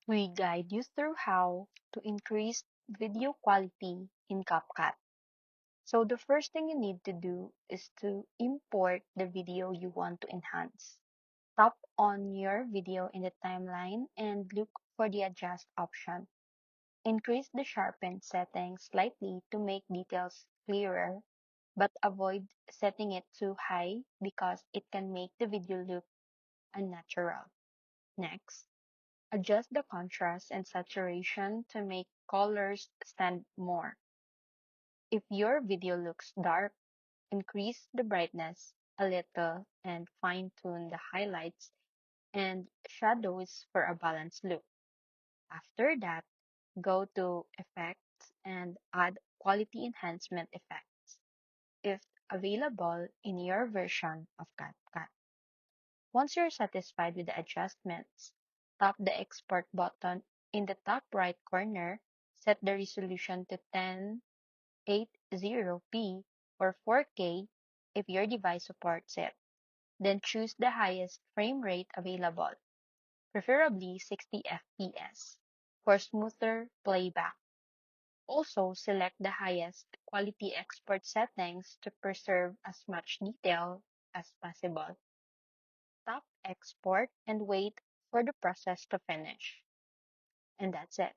We guide you through how to increase video quality in Capcut. So the first thing you need to do is to import the video you want to enhance. Tap on your video in the timeline and look for the adjust option. Increase the sharpen setting slightly to make details clearer, but avoid setting it too high because it can make the video look unnatural. Next, adjust the contrast and saturation to make colors stand more. If your video looks dark, increase the brightness a little and fine-tune the highlights and shadows for a balanced look. After that, go to Effects and add Quality Enhancement effects if available in your version of CapCut. Once you're satisfied with the adjustments, tap the Export button in the top right corner, set the resolution to 1080p or 4K if your device supports it. Then choose the highest frame rate available, preferably 60 fps, for smoother playback. Also, select the highest quality export settings to preserve as much detail as possible. Tap Export and wait for the process to finish. And that's it.